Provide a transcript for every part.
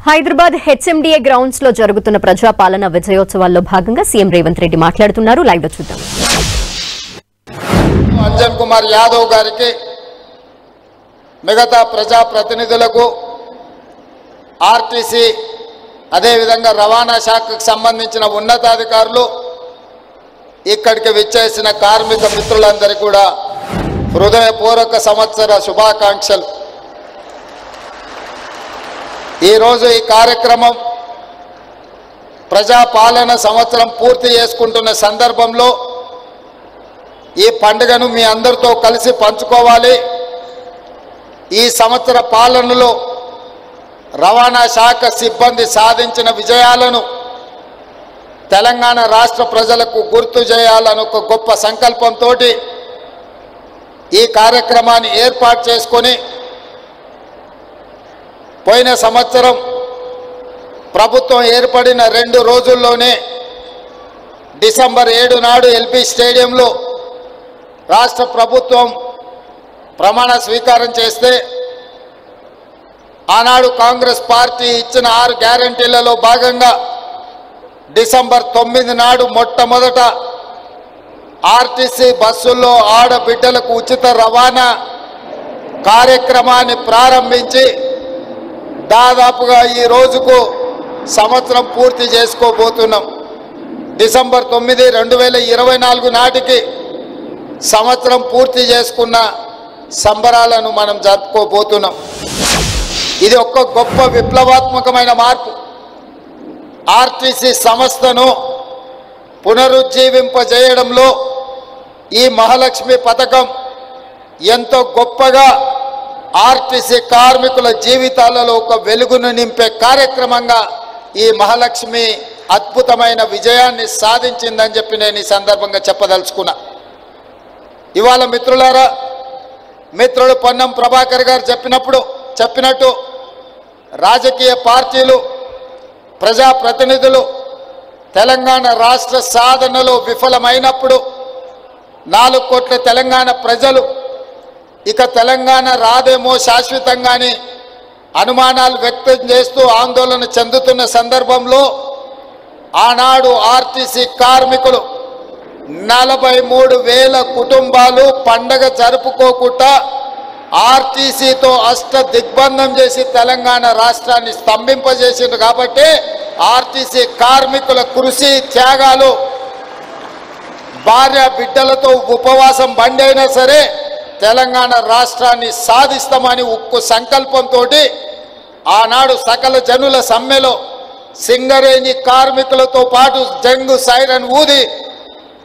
Hyderabad HMDA grounds లో జరుగుతున్న ప్రజాపాలన విజయోత్సవాల్లో భాగంగా సీఎం రేవంత్ రెడ్డి మాట్లాడుతున్నారు. లైవ్ లో చూద్దాం. అంజన్ కుమార్ యాదవ్ గారికి, మిగతా ప్రజా ప్రతినిధులకు, ఆర్టీసీ అదేవిధంగా రవాణా శాఖకు సంబంధించిన ఉన్నతాధికారులు, ఇక్కడికి విచ్చేసిన కార్మిక మిత్రులందరికీ కూడా హృదయపూర్వక సంవత్సర శుభాకాంక్షలు. ఈరోజు ఈ కార్యక్రమం ప్రజాపాలన సంవత్సరం పూర్తి చేసుకుంటున్న సందర్భంలో ఈ పండుగను మీ అందరితో కలిసి పంచుకోవాలి. ఈ సంవత్సర పాలనలో రవాణా శాఖ సిబ్బంది సాధించిన విజయాలను తెలంగాణ రాష్ట్ర ప్రజలకు గుర్తు చేయాలని ఒక గొప్ప సంకల్పంతో ఈ కార్యక్రమాన్ని ఏర్పాటు చేసుకొని పోయిన సంవత్సరం ప్రభుత్వం ఏర్పడిన 2 రోజుల్లోనే డిసెంబర్ 7 నాడు ఎల్బీ స్టేడియంలో రాష్ట్ర ప్రభుత్వం ప్రమాణ స్వీకారం చేస్తే ఆనాడు కాంగ్రెస్ పార్టీ ఇచ్చిన 6 గ్యారంటీలలో భాగంగా డిసెంబర్ 9 నాడు మొట్టమొదట ఆర్టీసీ బస్సుల్లో ఆడబిడ్డలకు ఉచిత రవాణా కార్యక్రమాన్ని ప్రారంభించి దాదాపుగా ఈ రోజుకు సంవత్సరం పూర్తి చేసుకోబోతున్నాం. డిసెంబర్ 9, 2024 నాటికి సంవత్సరం పూర్తి చేసుకున్న సంబరాలను మనం జరుపుకోబోతున్నాం. ఇది ఒక గొప్ప విప్లవాత్మకమైన మార్పు. ఆర్టీసీ సంస్థను పునరుజ్జీవింపజేయడంలో ఈ మహాలక్ష్మి పథకం ఎంతో గొప్పగా ఆర్టీసీ కార్మికుల జీవితాలలో ఒక వెలుగును నింపే కార్యక్రమంగా ఈ మహాలక్ష్మి అద్భుతమైన విజయాన్ని సాధించిందని చెప్పి నేను ఈ సందర్భంగా చెప్పదలుచుకున్నా. ఇవాళ మిత్రులారా, మిత్రుడు పొన్నం ప్రభాకర్ గారు చెప్పినట్టు రాజకీయ పార్టీలు, ప్రజాప్రతినిధులు తెలంగాణ రాష్ట్ర సాధనలో విఫలమైనప్పుడు 4 కోట్ల తెలంగాణ ప్రజలు ఇక తెలంగాణ రాదేమో శాశ్వతంగానే అనుమానాలు వ్యక్తం చేస్తూ ఆందోళన చెందుతున్న సందర్భంలో ఆనాడు ఆర్టీసీ కార్మికులు 43,000 కుటుంబాలు పండగ జరుపుకోకుండా ఆర్టీసీతో దిగ్బంధం చేసి తెలంగాణ రాష్ట్రాన్ని స్తంభింపజేసింది. కాబట్టి ఆర్టీసీ కార్మికుల కృషి త్యాగాలు, భార్య బిడ్డలతో ఉపవాసం బండైనా సరే తెలంగాణ రాష్ట్రాన్ని సాధిస్తామని ఉక్కు సంకల్పంతో ఆనాడు సకల జనుల సమ్మెలో సింగరేణి కార్మికులతో పాటు జంగు సైరన్ ఊది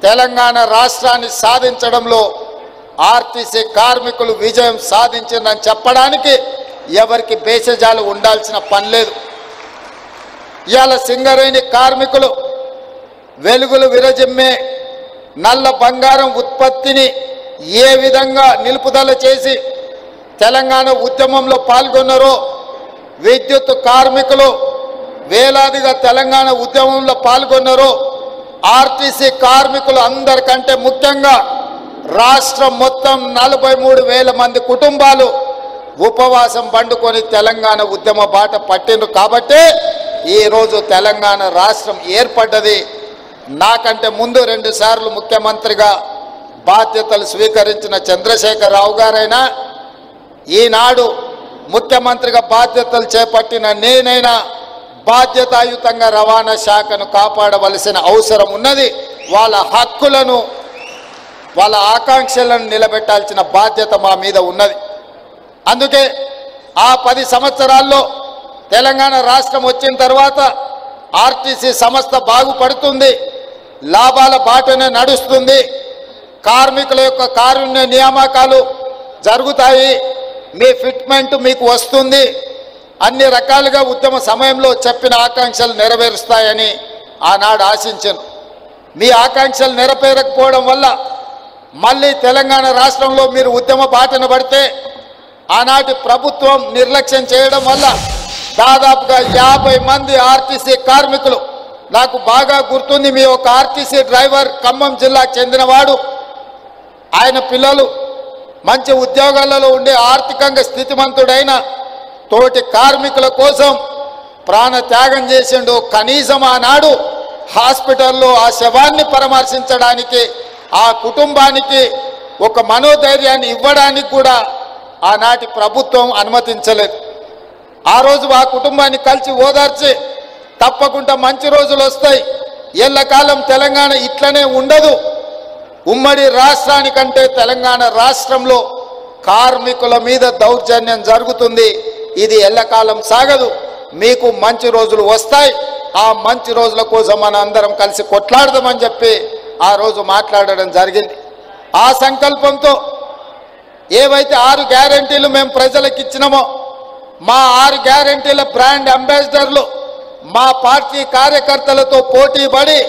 తెలంగాణ రాష్ట్రాన్ని సాధించడంలో ఆర్టీసీ కార్మికులు విజయం సాధించిందని చెప్పడానికి ఎవరికి బేషజాలు ఉండాల్సిన పని లేదు. ఇవాళ సింగరేణి కార్మికులు వెలుగులు విరజిమ్మే నల్ల బంగారం ఉత్పత్తిని ఏ విధంగా నిలుపుదల చేసి తెలంగాణ ఉద్యమంలో పాల్గొన్నారో, విద్యుత్ కార్మికులు వేలాదిగా తెలంగాణ ఉద్యమంలో పాల్గొన్నారో, ఆర్టీసీ కార్మికులు అందరికంటే ముఖ్యంగా రాష్ట్రం మొత్తం 43,000 మంది కుటుంబాలు ఉపవాసం పండుకొని తెలంగాణ ఉద్యమ బాట పట్టిండ్రు. కాబట్టి ఈరోజు తెలంగాణ రాష్ట్రం ఏర్పడ్డది. నాకంటే ముందు 2 సార్లు ముఖ్యమంత్రిగా బాధ్యతలు స్వీకరించిన చంద్రశేఖరరావు గారైనా, ఈనాడు ముఖ్యమంత్రిగా బాధ్యతలు చేపట్టిన నేనైనా బాధ్యతాయుతంగా రవాణా శాఖను కాపాడవలసిన అవసరం ఉన్నది. వాళ్ళ హక్కులను, వాళ్ళ ఆకాంక్షలను నిలబెట్టాల్సిన బాధ్యత మా మీద ఉన్నది. అందుకే ఆ 10 సంవత్సరాల్లో తెలంగాణ రాష్ట్రం వచ్చిన తర్వాత ఆర్టీసీ సంస్థ బాగుపడుతుంది, లాభాల బాటనే నడుస్తుంది, కార్మికుల యొక్క కారుణ్య నియామకాలు జరుగుతాయి, మీ ఫిట్మెంట్ మీకు వస్తుంది, అన్ని రకాలుగా ఉద్యమ సమయంలో చెప్పిన ఆకాంక్షలు నెరవేరుస్తాయని ఆనాడు ఆశించాను. మీ ఆకాంక్షలు నెరవేరకపోవడం వల్ల మళ్ళీ తెలంగాణ రాష్ట్రంలో మీరు ఉద్యమ బాటన పడితే ఆనాటి ప్రభుత్వం నిర్లక్ష్యం చేయడం వల్ల దాదాపుగా 50 మంది ఆర్టీసీ కార్మికులు, నాకు బాగా గుర్తుంది, మీ ఒక ఆర్టీసీ డ్రైవర్ ఖమ్మం జిల్లాకు చెందినవాడు, ఆయన పిల్లలు మంచి ఉద్యోగాలలో ఉండే ఆర్థికంగా స్థితిమంతుడైన తోటి కార్మికుల కోసం ప్రాణ త్యాగం చేసిండు. కనీసం ఆనాడు హాస్పిటల్లో ఆ శవాన్ని పరామర్శించడానికి ఆ కుటుంబానికి ఒక మనోధైర్యాన్ని ఇవ్వడానికి కూడా ఆనాటి ప్రభుత్వం అనుమతించలేదు. ఆ రోజు ఆ కుటుంబాన్ని కలిసి ఓదార్చి తప్పకుండా మంచి రోజులు వస్తాయి, ఎల్లకాలం తెలంగాణ ఇట్లనే ఉండదు, ఉమ్మడి రాష్ట్రానికంటే తెలంగాణ రాష్ట్రంలో కార్మికుల మీద దౌర్జన్యం జరుగుతుంది, ఇది ఎల్లకాలం సాగదు, మీకు మంచి రోజులు వస్తాయి, ఆ మంచి రోజుల కోసం మన అందరం కలిసి కొట్లాడదామని చెప్పి ఆ రోజు మాట్లాడడం జరిగింది. ఆ సంకల్పంతో ఏవైతే 6 గ్యారెంటీలు మేము ప్రజలకు ఇచ్చినామో మా 6 గ్యారెంటీల బ్రాండ్ అంబాసిడర్లు మా పార్టీ కార్యకర్తలతో పోటీ పడి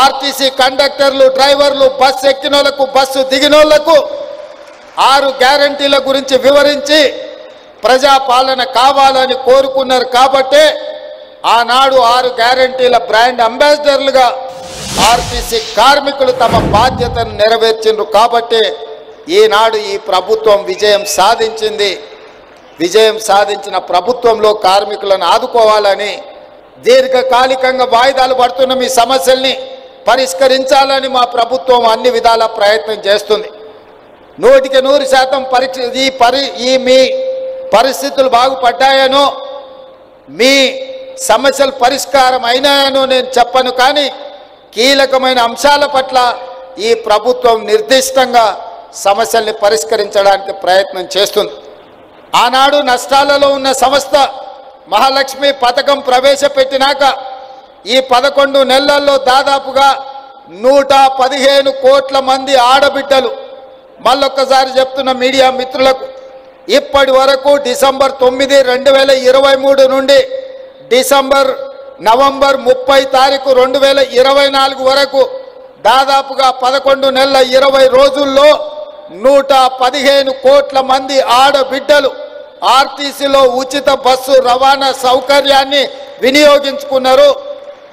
ఆర్టీసీ కండక్టర్లు, డ్రైవర్లు, బస్సు ఎక్కినోళ్లకు, బస్సు దిగినోళ్లకు 6 గ్యారెంటీల గురించి వివరించి ప్రజాపాలన కావాలని కోరుకున్నారు. కాబట్టే ఆనాడు 6 గ్యారెంటీల బ్రాండ్ అంబాసిడర్లుగా ఆర్టీసీ కార్మికులు తమ బాధ్యతను నెరవేర్చిండ్రు. కాబట్టి ఈనాడు ఈ ప్రభుత్వం విజయం సాధించింది. విజయం సాధించిన ప్రభుత్వంలో కార్మికులను ఆదుకోవాలని, దీర్ఘకాలికంగా వాయిదాలు పడుతున్న మీ సమస్యల్ని పరిష్కరించాలని మా ప్రభుత్వం అన్ని విధాల ప్రయత్నం చేస్తుంది. 100% మీ పరిస్థితులు బాగుపడ్డాయనో మీ సమస్యలు పరిష్కారం అయినాయనో నేను చెప్పను, కానీ కీలకమైన అంశాల పట్ల ఈ ప్రభుత్వం నిర్దిష్టంగా సమస్యల్ని పరిష్కరించడానికి ప్రయత్నం చేస్తుంది. ఆనాడు నష్టాలలో ఉన్న సంస్థ మహాలక్ష్మి పథకం ప్రవేశపెట్టినాక ఈ 11 నెలల్లో దాదాపుగా 115 కోట్ల మంది ఆడబిడ్డలు, మళ్ళొక్కసారి చెప్తున్న మీడియా మిత్రులకు, ఇప్పటి వరకు డిసెంబర్ 9, 2023 నుండి నవంబర్ 30 తారీఖు 2024 వరకు దాదాపుగా 11 నెలల 20 రోజుల్లో 115 కోట్ల మంది ఆడబిడ్డలు ఆర్టీసీలో ఉచిత బస్సు రవాణా సౌకర్యాన్ని వినియోగించుకున్నారు.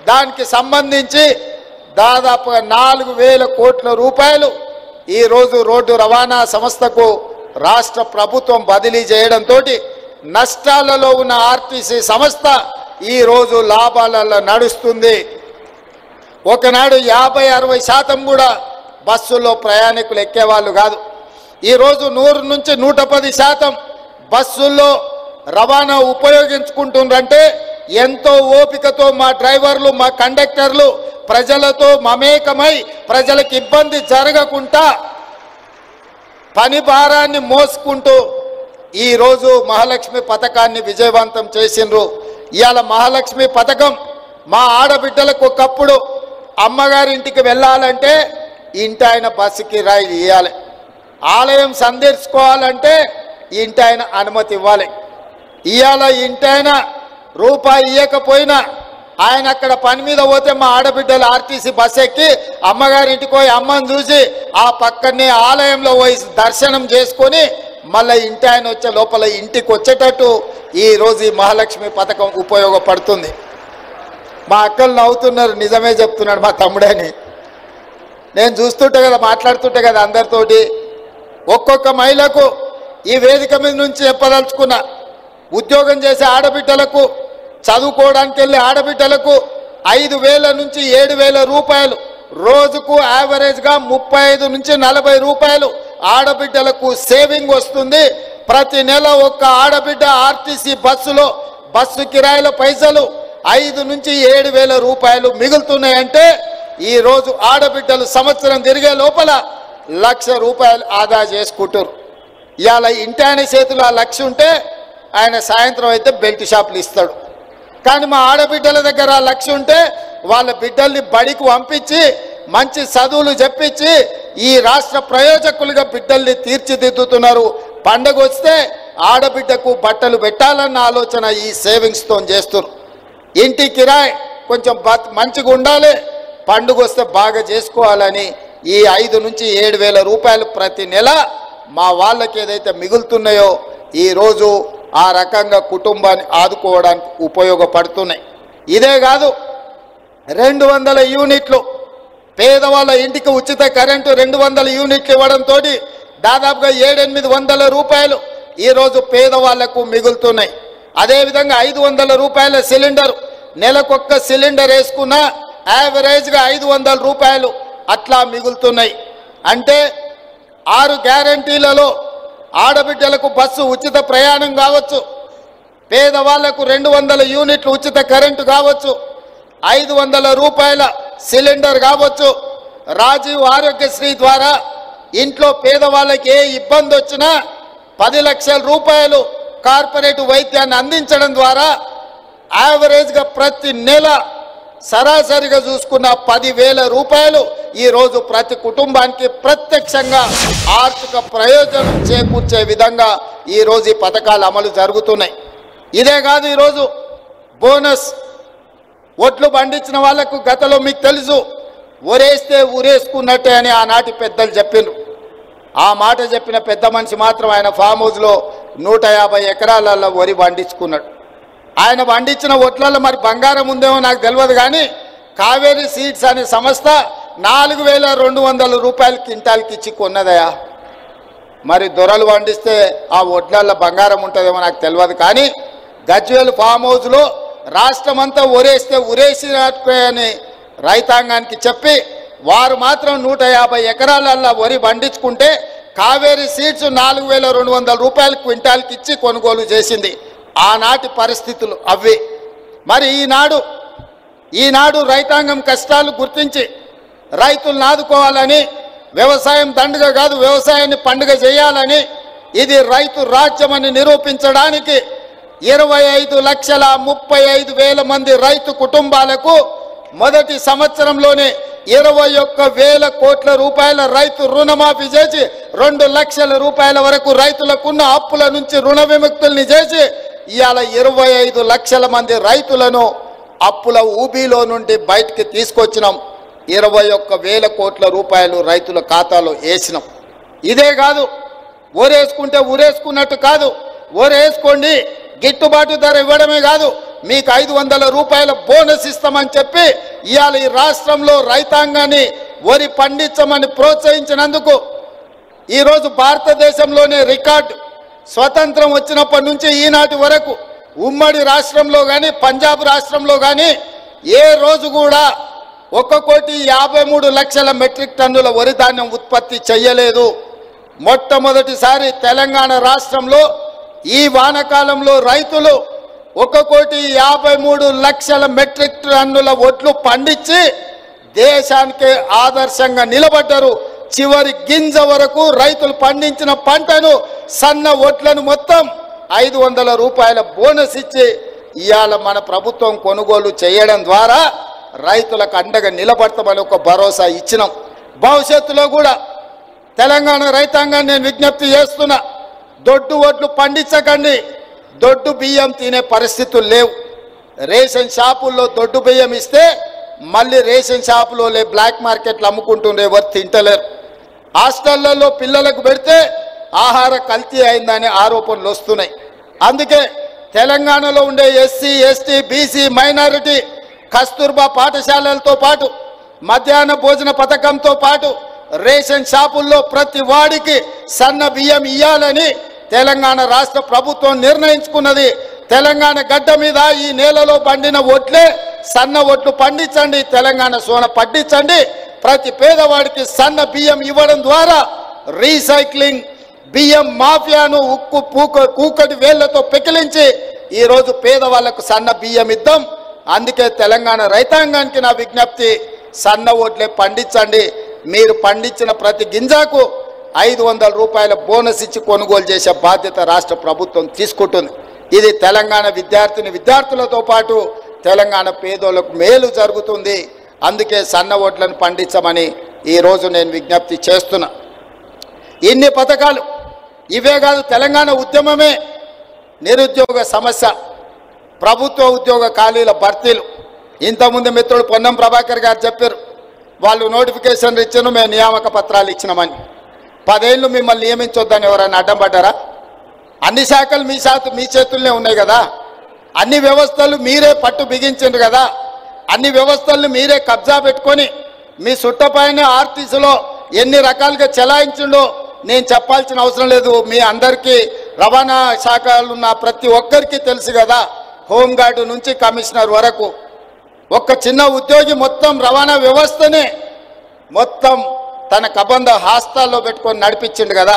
దానికి సంబంధించి దాదాపుగా 4,000 కోట్ల రూపాయలు ఈరోజు రోడ్డు రవాణా సంస్థకు రాష్ట్ర ప్రభుత్వం బదిలీ చేయడంతో నష్టాలలో ఉన్న ఆర్టీసీ సంస్థ ఈరోజు లాభాలలో నడుస్తుంది. ఒకనాడు 50-60% కూడా బస్సుల్లో ప్రయాణికులు ఎక్కేవాళ్ళు కాదు. ఈరోజు 100 నుంచి 110% బస్సుల్లో రవాణా ఉపయోగించుకుంటుండ్రంటే ఎంతో ఓపికతో మా డ్రైవర్లు, మా కండక్టర్లు ప్రజలతో మమేకమై ప్రజలకు ఇబ్బంది జరగకుండా పని భారాన్ని మోసుకుంటూ ఈరోజు మహాలక్ష్మి పథకాన్ని విజయవంతం చేసిండ్రు. ఇవాళ మహాలక్ష్మి పథకం మా ఆడబిడ్డలకు ఒకప్పుడు అమ్మగారింటికి వెళ్ళాలంటే ఇంటి ఆయన బస్సు కిరాయి ఇవ్వాలి, ఆలయం సందర్శించుకోవాలంటే ఇంటి ఆయన అనుమతి ఇవ్వాలి. ఇవాళ ఇంటి ఆయన రూపాయి ఇవ్వకపోయినా ఆయన అక్కడ పని మీద పోతే మా ఆడబిడ్డలు ఆర్టీసీ బస్సు ఎక్కి అమ్మగారింటికి పోయి అమ్మని చూసి ఆ పక్కనే ఆలయంలో పోయి దర్శనం చేసుకొని మళ్ళీ ఇంటి ఆయన వచ్చే లోపల ఇంటికి వచ్చేటట్టు ఈరోజు ఈ మహాలక్ష్మి పథకం ఉపయోగపడుతుంది. మా అక్కలు నవ్వుతున్నారు, నిజమే చెప్తున్నాడు మా తమ్ముడని. నేను చూస్తుంటే కదా, మాట్లాడుతుంటే కదా అందరితోటి, ఒక్కొక్క మహిళకు ఈ వేదిక మీద నుంచి చెప్పదలుచుకున్న, ఉద్యోగం చేసే ఆడబిడ్డలకు, చదువుకోవడానికి వెళ్ళే ఆడబిడ్డలకు 5,000 నుంచి 7,000 రూపాయలు రోజుకు యావరేజ్గా 35 నుంచి 40 రూపాయలు ఆడబిడ్డలకు సేవింగ్ వస్తుంది. ప్రతి నెల ఒక్క ఆడబిడ్డ ఆర్టీసీ బస్సులో బస్సు కిరాయిల పైసలు 5 నుంచి 7,000 రూపాయలు మిగులుతున్నాయంటే ఈరోజు ఆడబిడ్డలు సంవత్సరం తిరిగే లోపల 1,00,000 రూపాయలు ఆదా చేసుకుంటారు. ఇవాళ ఇంటి ఆయన చేతిలో ఆ 1,00,000 ఉంటే ఆయన సాయంత్రం అయితే బెల్ట్ షాపులు ఇస్తాడు. కానీ మా ఆడబిడ్డల దగ్గర ఆ 1,00,000 ఉంటే వాళ్ళ బిడ్డల్ని బడికి పంపించి మంచి చదువులు చెప్పించి ఈ రాష్ట్ర ప్రయోజకులుగా బిడ్డల్ని తీర్చిదిద్దుతున్నారు. పండగ వస్తే ఆడబిడ్డకు బట్టలు పెట్టాలన్న ఆలోచన ఈ సేవింగ్స్తో చేస్తున్నారు. ఇంటి కిరాయి కొంచెం మంచిగా ఉండాలి, పండుగ వస్తే బాగా చేసుకోవాలని ఈ 5 నుంచి 7,000 రూపాయలు ప్రతి నెల మా వాళ్ళకి ఏదైతే మిగులుతున్నాయో ఈరోజు ఆ రకంగా కుటుంబాన్ని ఆదుకోవడానికి ఉపయోగపడుతున్నాయి. ఇదే కాదు, 200 యూనిట్లు పేదవాళ్ళ ఇంటికి ఉచిత కరెంటు 200 యూనిట్లు ఇవ్వడంతో దాదాపుగా 700-800 రూపాయలు ఈరోజు పేదవాళ్లకు మిగులుతున్నాయి. అదేవిధంగా 500 రూపాయల సిలిండర్, నెలకొక్క సిలిండర్ వేసుకున్నా యావరేజ్గా 500 రూపాయలు అట్లా మిగులుతున్నాయి. అంటే 6 గ్యారంటీలలో ఆడబిడ్డలకు బస్సు ఉచిత ప్రయాణం కావచ్చు, పేదవాళ్లకు 200 యూనిట్లు ఉచిత కరెంటు కావచ్చు, 500 రూపాయల సిలిండర్ కావచ్చు, రాజీవ్ ఆరోగ్యశ్రీ ద్వారా ఇంట్లో పేదవాళ్ళకి ఏ ఇబ్బంది వచ్చినా 10 లక్షల రూపాయలు కార్పొరేట్ వైద్యాన్ని అందించడం ద్వారా యావరేజ్గా ప్రతి నెల సరాసరిగా చూసుకున్న 10,000 రూపాయలు ఈరోజు ప్రతి కుటుంబానికి ప్రత్యక్షంగా ఆర్థిక ప్రయోజనం చేకూర్చే విధంగా ఈరోజు ఈ పథకాలు అమలు జరుగుతున్నాయి. ఇదే కాదు, ఈరోజు బోనస్ ఒట్లు పండించిన వాళ్లకు గతంలో మీకు తెలుసు ఒరేస్తే ఊరేసుకున్నట్టే అని ఆనాటి పెద్దలు చెప్పిండ్రు. ఆ మాట చెప్పిన పెద్ద మనిషి మాత్రం ఆయన ఫామ్ హౌస్లో 150 ఎకరాలలో వరి పండించుకున్నాడు. ఆయన పండించిన ఒట్లలో మరి బంగారం ఉందేమో నాకు తెలియదు, కానీ కావేరీ సీడ్స్ అనే సంస్థ 4,200 రూపాయలు క్వింటాల్కి ఇచ్చి కొన్నదయా. మరి దొరలు పండిస్తే ఆ ఒట్లలో బంగారం ఉంటుందేమో నాకు తెలియదు, కానీ గజ్వేల్ ఫామ్ హౌస్లో రాష్ట్రమంతా ఒరేస్తే ఉరేసినట్టు అని రైతాంగానికి చెప్పి వారు మాత్రం 150 ఎకరాలల్లో వరి పండించుకుంటే కావేరీ సీడ్స్ 4,200 రూపాయలు క్వింటాల్కి ఇచ్చి కొనుగోలు చేసింది. ఆనాటి పరిస్థితులు అవి. మరి ఈనాడు రైతాంగం కష్టాలు గుర్తించి రైతులను ఆదుకోవాలని, వ్యవసాయం దండుగ కాదు వ్యవసాయాన్ని పండుగ చేయాలని, ఇది రైతు రాజ్యమని నిరూపించడానికి 25,35,000 మంది రైతు కుటుంబాలకు మొదటి సంవత్సరంలోనే 21,000 కోట్ల రూపాయల రైతు రుణమాఫీ చేసి 2 లక్షల రూపాయల వరకు రైతులకున్న అప్పుల నుంచి రుణ విముక్తుల్ని చేసి ఇవాళ 25 లక్షల మంది రైతులను అప్పుల ఊబిలో నుండి బయటికి తీసుకొచ్చినాం. 21,000 కోట్ల రూపాయలు రైతుల ఖాతాలో వేసినాం. ఇదే కాదు, ఓరేసుకుంటే ఊరేసుకున్నట్టు కాదు, ఓరేసుకోండి గిట్టుబాటు ధర ఇవ్వడమే కాదు, మీకు 500 రూపాయల బోనస్ ఇస్తామని చెప్పి ఇవాళ ఈ రాష్ట్రంలో రైతాంగాన్ని వరి పండించమని ప్రోత్సహించినందుకు ఈరోజు భారతదేశంలోనే రికార్డు. స్వతంత్రం వచ్చినప్పటి నుంచి ఈనాటి వరకు ఉమ్మడి రాష్ట్రంలో కానీ పంజాబ్ రాష్ట్రంలో కానీ ఏ రోజు కూడా 1,53,00,000 మెట్రిక్ టన్నుల వరి ధాన్యం ఉత్పత్తి చేయలేదు. మొట్టమొదటిసారి తెలంగాణ రాష్ట్రంలో ఈ వానాకాలంలో రైతులు 1,53,00,000 మెట్రిక్ టన్నుల వడ్లు పండించి దేశానికే ఆదర్శంగా నిలబడ్డారు. చివరి గింజ వరకు రైతులు పండించిన పంటను సన్న వడ్లను మొత్తం 500 రూపాయల బోనస్ ఇచ్చి ఇవాళ మన ప్రభుత్వం కొనుగోలు చేయడం ద్వారా రైతులకు అండగా నిలబడతామని ఒక భరోసా ఇచ్చినాం. భవిష్యత్తులో కూడా తెలంగాణ రైతాంగాన్ని నేను విజ్ఞప్తి చేస్తున్నా, దొడ్డు వడ్లు పండించకండి, దొడ్డు బియ్యం తినే పరిస్థితులు లేవు. రేషన్ షాపుల్లో దొడ్డు బియ్యం ఇస్తే మళ్ళీ రేషన్ షాపులో బ్లాక్ మార్కెట్లు అమ్ముకుంటుండే, ఎవరు తింటలేరు. హాస్టళ్లలో పిల్లలకు పెడితే ఆహార కల్తీ అయిందనే ఆరోపణలు వస్తున్నాయి. అందుకే తెలంగాణలో ఉండే SC, ST, BC, minority Kasturba పాఠశాలలతో పాటు మధ్యాహ్న భోజన పథకంతో పాటు రేషన్ షాపుల్లో ప్రతి వాడికి సన్న బియ్యం ఇయ్యాలని తెలంగాణ రాష్ట్ర ప్రభుత్వం నిర్ణయించుకున్నది. తెలంగాణ గడ్డ మీద ఈ నేలలో పండిన వడ్లే సన్న వడ్లు పండించండి, తెలంగాణ సోన పండించండి. ప్రతి పేదవాడికి సన్న బియ్యం ఇవ్వడం ద్వారా రీసైక్లింగ్ బియ్యం మాఫియాను కూకటి వేళ్లతో పెకిలించి ఈరోజు పేదవాళ్లకు సన్న బియ్యం ఇద్దాం. అందుకే తెలంగాణ రైతాంగానికి నా విజ్ఞప్తి, సన్న వడ్లే పండించండి. మీరు పండించిన ప్రతి గింజకు 500 రూపాయల బోనస్ ఇచ్చి కొనుగోలు చేసే బాధ్యత రాష్ట్ర ప్రభుత్వం తీసుకుంటుంది. ఇది తెలంగాణ విద్యార్థులతో పాటు తెలంగాణ పేదోళ్లకు మేలు జరుగుతుంది. అందుకే సన్న వడ్లను పండించమని ఈరోజు నేను విజ్ఞప్తి చేస్తున్నా. ఇన్ని పథకాలు ఇవే కాదు, తెలంగాణ ఉద్యమమే నిరుద్యోగ సమస్య, ప్రభుత్వ ఉద్యోగ ఖాళీల భర్తీలు. ఇంతకుముందు మిత్రుడు పొన్నం ప్రభాకర్ గారు చెప్పారు, వాళ్ళు నోటిఫికేషన్లు ఇచ్చారు, మేము నియామక పత్రాలు ఇచ్చినామని. 10 ఏళ్ళు మిమ్మల్ని నియమించొద్దని ఎవరైనా అడ్డం పడ్డారా? అన్ని శాఖలు మీ చేతుల్లోనే ఉన్నాయి కదా, అన్ని వ్యవస్థలు మీరే పట్టు బిగించారు కదా, అన్ని వ్యవస్థలను మీరే కబ్జా పెట్టుకొని మీ చుట్టపైన ఆర్టీసీలో ఎన్ని రకాలుగా చెలాయించిండో నేను చెప్పాల్సిన అవసరం లేదు. మీ అందరికీ రవాణా శాఖలో ఉన్న ప్రతి ఒక్కరికి తెలుసు కదా, హోంగార్డు నుంచి కమిషనర్ వరకు ఒక్క చిన్న ఉద్యోగి మొత్తం రవాణా వ్యవస్థనే మొత్తం తన కబంధ హాస్తాల్లో పెట్టుకొని నడిపించిండు కదా.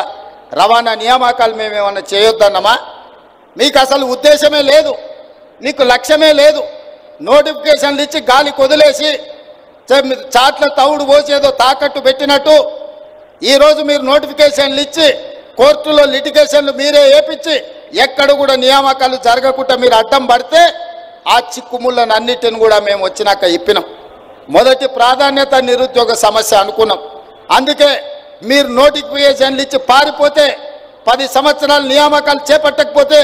రవాణా నియామకాలు మేమేమన్నా చేయొద్దన్నమా? మీకు అసలు ఉద్దేశమే లేదు, నీకు లక్ష్యమే లేదు. నోటిఫికేషన్లు ఇచ్చి గాలి కొదిలేసి చాట్ల తవుడు పోసేదో తాకట్టు పెట్టినట్టు ఈరోజు మీరు నోటిఫికేషన్లు ఇచ్చి కోర్టులో లిటిగేషన్లు మీరే వేపించి ఎక్కడ కూడా నియామకాలు జరగకుండా మీరు అడ్డం పడితే ఆ చిక్కుముళ్ళను అన్నిటిని కూడా మేము వచ్చినాక ఇప్పినాం. మొదటి ప్రాధాన్యత నిరుద్యోగ సమస్య అనుకున్నాం. అందుకే మీరు నోటిఫికేషన్లు ఇచ్చి పారిపోతే 10 సంవత్సరాలు నియామకాలు చేపట్టకపోతే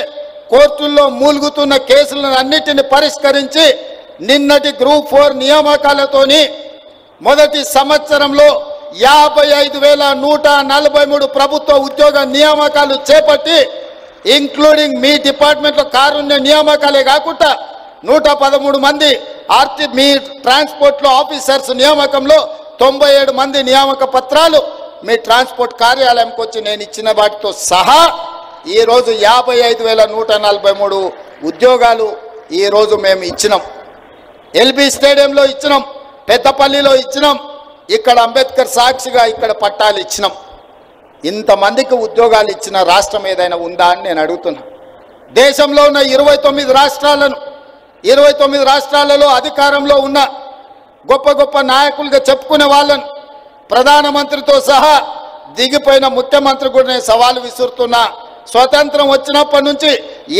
కోర్టుల్లో మూలుగుతున్న కేసులను అన్నిటిని పరిష్కరించి నిన్నటి గ్రూప్ 4 నియామకాలతోని మొదటి సంవత్సరంలో 55,143 ప్రభుత్వ ఉద్యోగ నియామకాలు చేపట్టి ఇంక్లూడింగ్ మీ డిపార్ట్మెంట్లో కారుణ్య నియామకాలే కాకుండా 113 మంది మీ ట్రాన్స్పోర్ట్లో ఆఫీసర్స్ నియామకంలో 97 మంది నియామక పత్రాలు మీ ట్రాన్స్పోర్ట్ కార్యాలయంకి వచ్చి నేను ఇచ్చిన వాటితో సహా ఈరోజు 55,143 ఉద్యోగాలు ఈరోజు మేము ఇచ్చినాం. ఎల్బీ స్టేడియంలో ఇచ్చినాం, పెద్దపల్లిలో ఇచ్చినాం, ఇక్కడ అంబేద్కర్ సాక్షిగా ఇక్కడ పట్టాలు ఇచ్చినాం. ఇంతమందికి ఉద్యోగాలు ఇచ్చిన రాష్ట్రం ఏదైనా ఉందా అని నేను అడుగుతున్నా. దేశంలో ఉన్న 29 రాష్ట్రాలలో అధికారంలో ఉన్న గొప్ప గొప్ప నాయకులుగా చెప్పుకునే వాళ్ళను ప్రధానమంత్రితో సహా దిగిపోయిన ముఖ్యమంత్రి కూడా నేను సవాలు విసురుతున్నా. స్వతంత్రం వచ్చినప్పటి నుంచి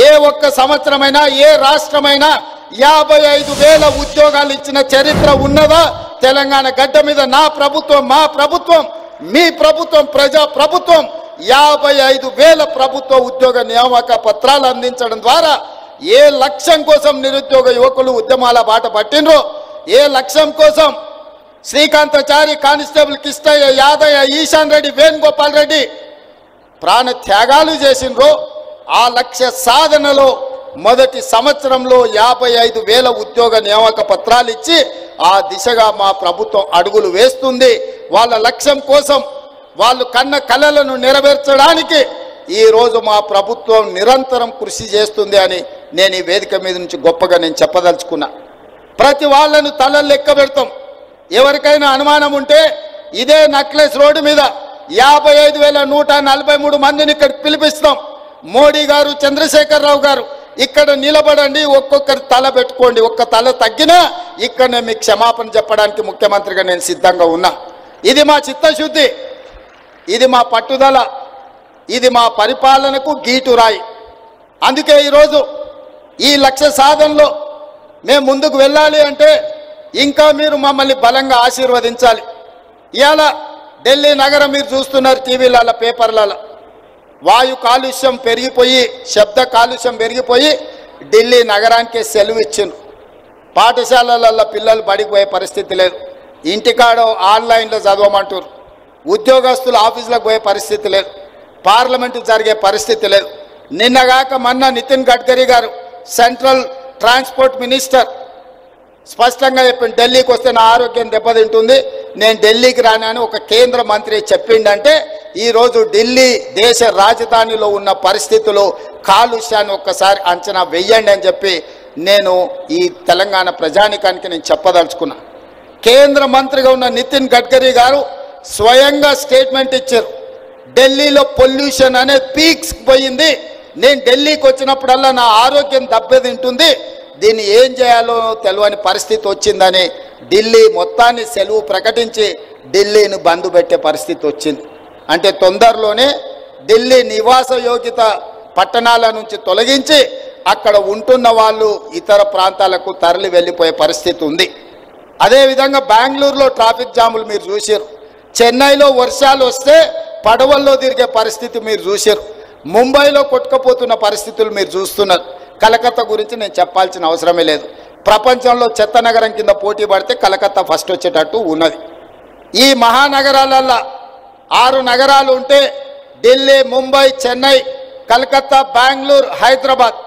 ఏ ఒక్క సంవత్సరమైనా ఏ రాష్ట్రమైనా 55,000 ఉద్యోగాలు ఇచ్చిన చరిత్ర ఉన్నదా? తెలంగాణ గడ్డ మీద నా ప్రభుత్వం, మా ప్రభుత్వం, మీ ప్రభుత్వం, ప్రజా ప్రభుత్వం 55,000 ప్రభుత్వ ఉద్యోగ నియామక పత్రాలు అందించడం ద్వారా ఏ లక్ష్యం కోసం నిరుద్యోగ యువకులు ఉద్యమాల బాట పట్టినరో, ఏ లక్ష్యం కోసం శ్రీకాంతాచారి, కానిస్టేబుల్ కిష్టయ్య, యాదయ్య, ఈశాన్ రెడ్డి, వేణుగోపాల్ రెడ్డి ప్రాణ త్యాగాలు చేసినరో ఆ లక్ష్య సాధనలో మొదటి సంవత్సరంలో 55,000 ఉద్యోగ నియామక పత్రాలు ఇచ్చి ఆ దిశగా మా ప్రభుత్వం అడుగులు వేస్తుంది. వాళ్ళ లక్ష్యం కోసం వాళ్ళు కన్న కలలను నెరవేర్చడానికి ఈరోజు మా ప్రభుత్వం నిరంతరం కృషి చేస్తుంది అని నేను ఈ వేదిక మీద నుంచి గొప్పగా నేను చెప్పదలుచుకున్నా. ప్రతి వాళ్ళను తలలు లెక్క పెడతాం. ఎవరికైనా అనుమానం ఉంటే ఇదే నక్లెస్ రోడ్డు మీద 55,143 మందిని ఇక్కడ పిలిపిస్తాం. మోడీ గారు, చంద్రశేఖరరావు గారు ఇక్కడ నిలబడండి, ఒక్కొక్కరి తల పెట్టుకోండి. ఒక్క తల తగ్గినా ఇక్కడనే మీకు క్షమాపణ చెప్పడానికి ముఖ్యమంత్రిగా నేను సిద్ధంగా ఉన్నా. ఇది మా చిత్తశుద్ధి, ఇది మా పట్టుదల, ఇది మా పరిపాలనకు గీటురాయి. అందుకే ఈరోజు ఈ లక్ష్య సాధనలో మేము ముందుకు వెళ్ళాలి అంటే ఇంకా మీరు మమ్మల్ని బలంగా ఆశీర్వదించాలి. ఇవాళ ఢిల్లీ నగరం మీరు చూస్తున్నారు టీవీలలో, పేపర్లలో వాయు కాలుష్యం పెరిగిపోయి, శబ్ద కాలుష్యం పెరిగిపోయి ఢిల్లీ నగరానికి సెలవు ఇచ్చిండ్రు. పాఠశాలలలో పిల్లలు బడికి పోయే పరిస్థితి లేదు, ఇంటికాడ ఆన్లైన్లో చదవమంటారు. ఉద్యోగస్తులు ఆఫీసులకు పోయే పరిస్థితి లేదు, పార్లమెంటు జరిగే పరిస్థితి లేదు. నిన్నగాక మొన్న నితిన్ గడ్కరీ గారు సెంట్రల్ ట్రాన్స్పోర్ట్ మినిస్టర్ స్పష్టంగా చెప్పిండు, ఢిల్లీకి వస్తే నా ఆరోగ్యం దెబ్బతింటుంది, నేను ఢిల్లీకి రానని ఒక కేంద్ర మంత్రి చెప్పిండంటే ఈరోజు ఢిల్లీ దేశ రాజధానిలో ఉన్న పరిస్థితులు కాలుష్యాన్ని ఒక్కసారి అంచనా వెయ్యండి అని చెప్పి నేను ఈ తెలంగాణ ప్రజానికానికి నేను చెప్పదలుచుకున్నా. కేంద్ర మంత్రిగా ఉన్న నితిన్ గడ్కరీ గారు స్వయంగా స్టేట్మెంట్ ఇచ్చారు, ఢిల్లీలో పొల్యూషన్ అనేది పీక్స్ పోయింది, నేను ఢిల్లీకి వచ్చినప్పుడల్లా నా ఆరోగ్యం దెబ్బతింటుంది, దీన్ని ఏం చేయాలో తెలియని పరిస్థితి వచ్చిందని ఢిల్లీ మొత్తాన్ని సెలవు ప్రకటించి ఢిల్లీని బంద్ పెట్టే పరిస్థితి వచ్చింది. అంటే తొందరలోనే ఢిల్లీ నివాస యోగ్యత పట్టణాల నుంచి తొలగించి అక్కడ ఉంటున్న వాళ్ళు ఇతర ప్రాంతాలకు తరలి వెళ్ళిపోయే పరిస్థితి ఉంది. అదేవిధంగా బెంగళూరులో ట్రాఫిక్ జాములు మీరు చూసారు, చెన్నైలో వర్షాలు వస్తే పడవల్లో తిరిగే పరిస్థితి మీరు చూసారు, ముంబైలో కొట్టుకుపోతున్న పరిస్థితులు మీరు చూస్తున్నారు. కలకత్తా గురించి నేను చెప్పాల్సిన అవసరమే లేదు. ప్రపంచంలో చెత్త నగరం కింద పోటీ పడితే కలకత్తా ఫస్ట్ వచ్చేటట్టు ఉన్నది. ఈ మహానగరాలల్లో 6 నగరాలు ఉంటే ఢిల్లీ, ముంబై, చెన్నై, కలకత్తా, బెంగళూరు, హైదరాబాద్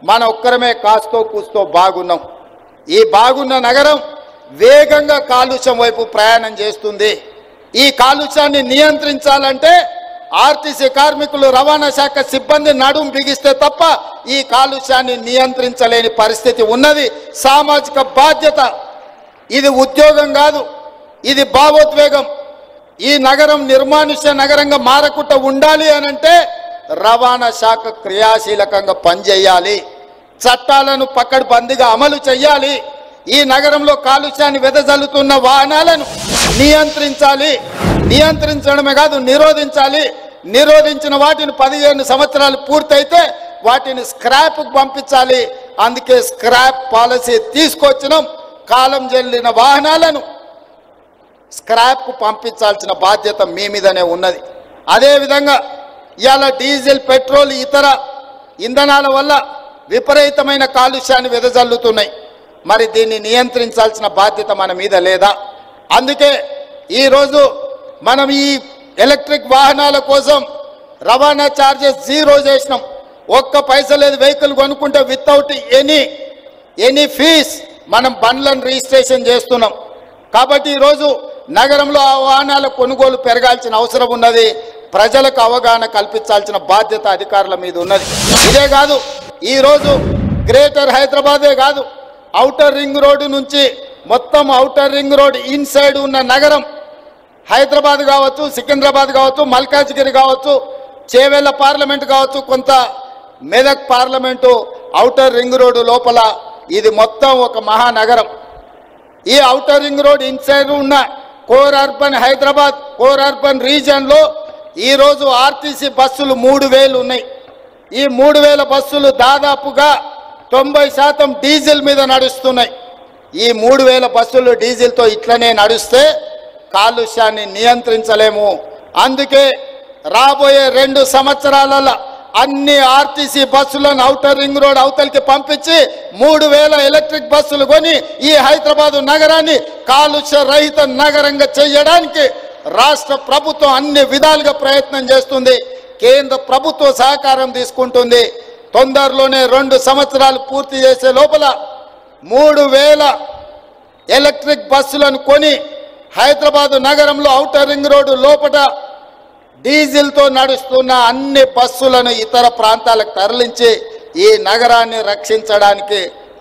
మన ఒక్కరమే కాస్తో కూస్తో బాగున్నాం. ఈ బాగున్న నగరం వేగంగా కాలుష్యం వైపు ప్రయాణం చేస్తుంది. ఈ కాలుష్యాన్ని నియంత్రించాలంటే ఆర్టీసీ కార్మికులు రవాణా శాఖ సిబ్బంది నడుం బిగిస్తే తప్ప ఈ కాలుష్యాన్ని నియంత్రించలేని పరిస్థితి ఉన్నది. సామాజిక బాధ్యత, ఇది ఉద్యోగం కాదు, ఇది భావోద్వేగం. ఈ నగరం నిర్మానుష్య నగరంగా మారకుండా ఉండాలి అనంటే రవాణా శాఖ క్రియాశీలకంగా పనిచేయాలి, చట్టాలను పకడ్బందీగా అమలు చేయాలి. ఈ నగరంలో కాలుష్యాన్ని వెదజల్లుతున్న వాహనాలను నియంత్రించాలి. నియంత్రించడమే కాదు, నిరోధించాలి. నిరోధించిన వాటిని 15 సంవత్సరాలు పూర్తయితే వాటిని స్క్రాప్కు పంపించాలి. అందుకే స్క్రాప్ పాలసీ తీసుకొచ్చినాం. కాలం చెల్లిన వాహనాలను స్క్రాప్కు పంపించాల్సిన బాధ్యత మీ మీదనే ఉన్నది. అదేవిధంగా ఇవాళ డీజిల్, పెట్రోల్, ఇతర ఇంధనాల వల్ల విపరీతమైన కాలుష్యాన్ని వెదజల్లుతున్నాయి. మరి దీన్ని నియంత్రించాల్సిన బాధ్యత మన మీద లేదా? అందుకే ఈరోజు మనం ఈ ఎలక్ట్రిక్ వాహనాల కోసం రవాణా ఛార్జెస్ 0 చేసినాం. ఒక్క పైసా లేదు. వెహికల్ కొనుక్కుంటే వితౌట్ ఎనీ ఫీజ్ మనం బండ్లను రిజిస్ట్రేషన్ చేస్తున్నాం. కాబట్టి ఈరోజు నగరంలో ఆ వాహనాల కొనుగోలు పెరగాల్సిన అవసరం ఉన్నది. ప్రజలకు అవగాహన కల్పించాల్సిన బాధ్యత అధికారుల మీద ఉన్నది. ఇదే కాదు, ఈరోజు గ్రేటర్ హైదరాబాదే కాదు, ఔటర్ రింగ్ రోడ్డు నుంచి మొత్తం ఔటర్ రింగ్ రోడ్ ఇన్సైడ్ ఉన్న నగరం హైదరాబాద్ కావచ్చు, సికింద్రాబాద్ కావచ్చు, మల్కాజ్గిరి కావచ్చు, చేవెళ్ళ పార్లమెంట్ కావచ్చు, కొంత Medak parliament outer ring road లోపల ఇది మొత్తం ఒక మహానగరం. ఈ ఔటర్ రింగ్ రోడ్ ఇన్సైడ్ ఉన్న core urban Hyderabad, core urban రీజియన్లో ఈరోజు ఆర్టీసీ బస్సులు 3000 ఉన్నాయి. ఈ 3000 బస్సులు దాదాపుగా 90% డీజిల్ మీద నడుస్తున్నాయి. ఈ 3000 బస్సులు డీజిల్తో ఇట్లనే నడుస్తే కాలుష్యాన్ని నియంత్రించలేము. అందుకే రాబోయే 2 సంవత్సరాలలో అన్ని ఆర్టీసీ బస్సులను ఔటర్ రింగ్ రోడ్ అవతలికి పంపించి 3000 ఎలక్ట్రిక్ బస్సులు కొని ఈ హైదరాబాదు నగరాన్ని కాలుష్య రహిత నగరంగా చేయడానికి రాష్ట్ర ప్రభుత్వం అన్ని విధాలుగా ప్రయత్నం చేస్తుంది. కేంద్ర ప్రభుత్వ సహకారం తీసుకుంటుంది. తొందరలోనే 2 సంవత్సరాలు పూర్తి చేసే లోపల 3000 ఎలక్ట్రిక్ బస్సులను కొని హైదరాబాదు నగరంలో ఔటర్ రింగ్ రోడ్డు లోపల డీజిల్తో నడుస్తున్న అన్ని బస్సులను ఇతర ప్రాంతాలకు తరలించి ఈ నగరాన్ని రక్షించడానికి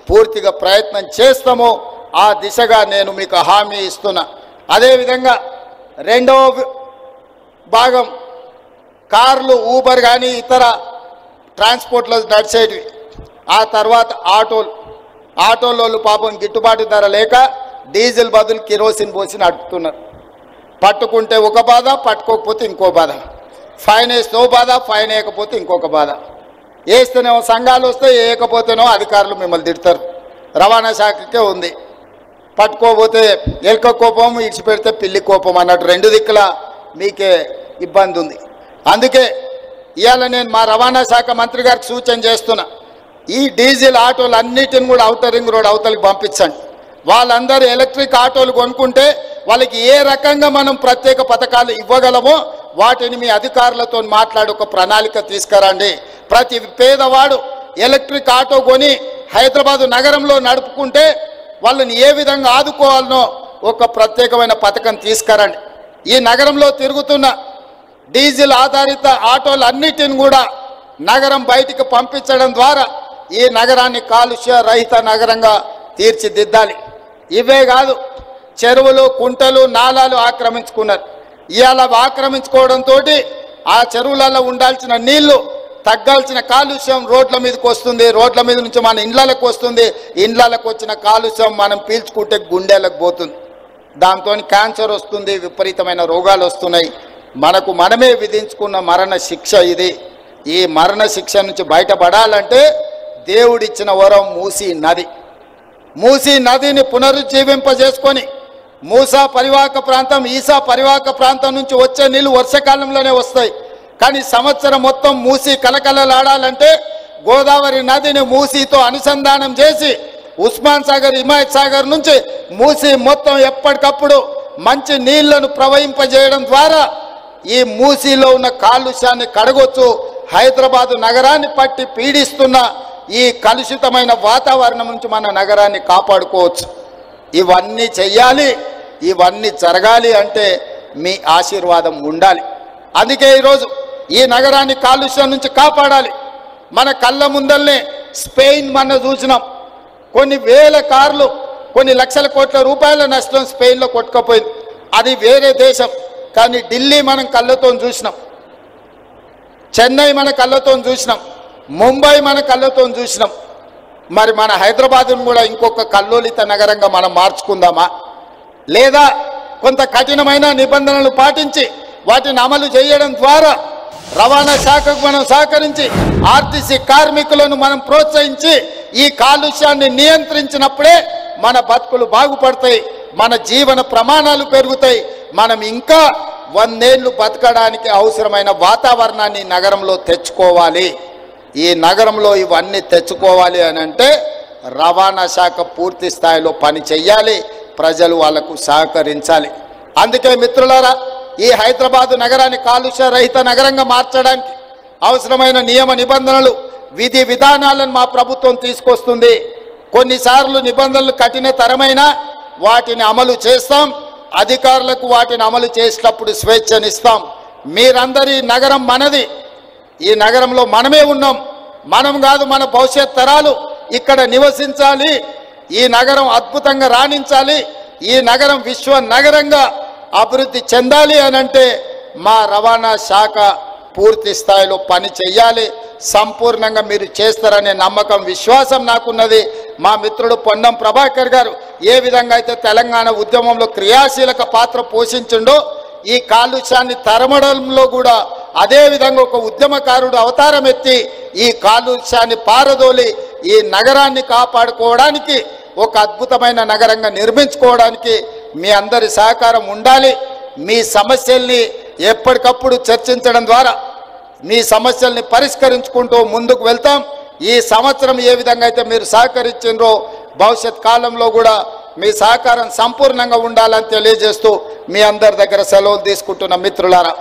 పూర్తిగా ప్రయత్నం చేస్తాము. ఆ దిశగా నేను మీకు హామీ ఇస్తున్నా. అదేవిధంగా రెండవ భాగం కార్లు, ఊబర్ కానీ ఇతర ట్రాన్స్పోర్ట్లో నడిచేటివి. ఆ తర్వాత ఆటోలోళ్ళు పాపం గిట్టుబాటు ధర లేక డీజిల్ బదులు కిరోసిన్ పోసి నడుపుతున్నారు. పట్టుకుంటే ఒక బాధ, పట్టుకోకపోతే ఇంకో బాధ. ఫైన్ వేస్తే ఓ బాధ, ఫైన్ వేయకపోతే ఇంకొక బాధ. వేస్తేనేమో సంఘాలు వస్తే, వేయకపోతేనో అధికారులు మిమ్మల్ని తిడతారు. రవాణా శాఖకే ఉంది. పట్టుకోకపోతే ఎలుక కోపం, ఇడిచిపెడితే పిల్లి కోపం అన్నట్టు 2 దిక్కుల మీకే ఇబ్బంది ఉంది. అందుకే ఇవాళ నేను మా రవాణా శాఖ మంత్రి గారికి సూచన చేస్తున్నా, ఈ డీజిల్ ఆటోలు అన్నిటిని కూడా ఔటర్ రింగ్ రోడ్ అవతలికి పంపించండి. వాళ్ళందరూ ఎలక్ట్రిక్ ఆటోలు కొనుక్కుంటే వాళ్ళకి ఏ రకంగా మనం ప్రత్యేక పథకాలు ఇవ్వగలమో వాటిని మీ అధికారులతో మాట్లాడి ఒక ప్రణాళిక తీసుకురండి. ప్రతి పేదవాడు ఎలక్ట్రిక్ ఆటో కొని హైదరాబాదు నగరంలో నడుపుకుంటే వాళ్ళని ఏ విధంగా ఆదుకోవాలనో ఒక ప్రత్యేకమైన పథకం తీసుకురండి. ఈ నగరంలో తిరుగుతున్న డీజిల్ ఆధారిత ఆటోలు అన్నిటిని కూడా నగరం బయటికి పంపించడం ద్వారా ఈ నగరాన్ని కాలుష్య రహిత నగరంగా తీర్చిదిద్దాలి. ఇవే కాదు, చెరువులు, కుంటలు, నాలాలు ఆక్రమించుకున్నారు. ఇవాళ ఆక్రమించుకోవడంతో ఆ చెరువులలో ఉండాల్సిన నీళ్లు, తగ్గాల్సిన కాలుష్యం రోడ్ల మీదకి వస్తుంది. రోడ్ల మీద నుంచి మన ఇండ్లకు వస్తుంది. ఇండ్లకు వచ్చిన కాలుష్యం మనం పీల్చుకుంటే గుండెలకు పోతుంది. దాంతో క్యాన్సర్ వస్తుంది, విపరీతమైన రోగాలు వస్తున్నాయి. మనకు మనమే విధించుకున్న మరణ శిక్ష ఇది. ఈ మరణ శిక్ష నుంచి బయటపడాలంటే దేవుడిచ్చిన వరం మూసీ నది. మూసీ నదిని పునరుజ్జీవింపజేసుకొని మూసా పరివాహక ప్రాంతం, ఈసా పరివాహక ప్రాంతం నుంచి వచ్చే నీళ్లు వర్షాకాలంలోనే వస్తాయి. కానీ సంవత్సరం మొత్తం మూసీ కలకలలాడాలంటే గోదావరి నదిని మూసీతో అనుసంధానం చేసి ఉస్మాన్ సాగర్, హిమాయత్ సాగర్ నుంచి మూసీ మొత్తం ఎప్పటికప్పుడు మంచి నీళ్లను ప్రవహింపజేయడం ద్వారా ఈ మూసీలో ఉన్న కాలుష్యాన్ని కడగొచ్చు. హైదరాబాదు నగరాన్ని పట్టి పీడిస్తున్న ఈ కలుషితమైన వాతావరణం నుంచి మన నగరాన్ని కాపాడుకోవచ్చు. ఇవన్నీ చెయ్యాలి. ఇవన్నీ జరగాలి అంటే మీ ఆశీర్వాదం ఉండాలి. అందుకే ఈరోజు ఈ నగరాన్ని కాలుష్యం నుంచి కాపాడాలి. మన కళ్ళ ముందల్నే స్పెయిన్ మన చూసినాం. కొన్ని వేల కార్లు, కొన్ని లక్షల కోట్ల రూపాయల నష్టం స్పెయిన్లో కొట్టుకుపోయింది. అది వేరే దేశం. కానీ ఢిల్లీ మనం కళ్ళతో చూసినాం, చెన్నై మన కళ్ళతో చూసినాం, ముంబై మన కళ్ళతో చూసినాం. మరి మన హైదరాబాద్ను కూడా ఇంకొక కల్లోలిత నగరంగా మనం మార్చుకుందామా? లేదా కొంత కఠినమైన నిబంధనలు పాటించి వాటిని అమలు చేయడం ద్వారా రవాణా శాఖకు మనం సహకరించి ఆర్టీసీ కార్మికులను మనం ప్రోత్సహించి ఈ కాలుష్యాన్ని నియంత్రించినప్పుడే మన బతుకులు బాగుపడతాయి, మన జీవన ప్రమాణాలు పెరుగుతాయి. మనం ఇంకా 100 ఏళ్ళు బతకడానికి అవసరమైన వాతావరణాన్ని నగరంలో తెచ్చుకోవాలి. ఈ నగరంలో ఇవన్నీ తెచ్చుకోవాలి అని అంటే రవాణా శాఖ పూర్తి స్థాయిలో పని చెయ్యాలి, ప్రజలు వాళ్లకు సహకరించాలి. అందుకే మిత్రులారా, ఈ హైదరాబాదు నగరాన్ని కాలుష్య రహిత నగరంగా మార్చడానికి అవసరమైన నియమ నిబంధనలు, విధి విధానాలను మా ప్రభుత్వం తీసుకొస్తుంది. కొన్నిసార్లు నిబంధనలు కఠినతరమైన వాటిని అమలు చేస్తాం, అధికారులకు వాటిని అమలు చేసేటప్పుడు స్వేచ్ఛనిస్తాం. మీరందరి నగరం మనది, ఈ నగరంలో మనమే ఉన్నాం. మనం కాదు, మన భవిష్యత్ తరాలు ఇక్కడ నివసించాలి, ఈ నగరం అద్భుతంగా రాణించాలి, ఈ నగరం విశ్వ నగరంగా అభివృద్ధి చెందాలి అని అంటే మా రవాణా శాఖ పూర్తి స్థాయిలో పని చెయ్యాలి. సంపూర్ణంగా మీరు చేస్తారనే నమ్మకం, విశ్వాసం నాకున్నది. మా మిత్రుడు పొన్నం ప్రభాకర్ గారు ఏ విధంగా అయితే తెలంగాణ ఉద్యమంలో క్రియాశీలక పాత్ర పోషించిండో, ఈ కాలుష్యాన్ని తరమడంలో కూడా అదే విధంగా ఒక ఉద్యమకారుడు అవతారం ఎత్తి ఈ కాలుష్యాన్ని పారదోలి ఈ నగరాన్ని కాపాడుకోవడానికి, ఒక అద్భుతమైన నగరంగా నిర్మించుకోవడానికి మీ అందరి సహకారం ఉండాలి. మీ సమస్యల్ని ఎప్పటికప్పుడు చర్చించడం ద్వారా మీ సమస్యల్ని పరిష్కరించుకుంటూ ముందుకు వెళ్తాం. ఈ సంవత్సరం ఏ విధంగా అయితే మీరు సహకరించిండ్రో భవిష్యత్ కాలంలో కూడా మీ సహకారం సంపూర్ణంగా ఉండాలని తెలియజేస్తూ మీ అందరి దగ్గర సెలవులు తీసుకుంటున్న మిత్రులారా.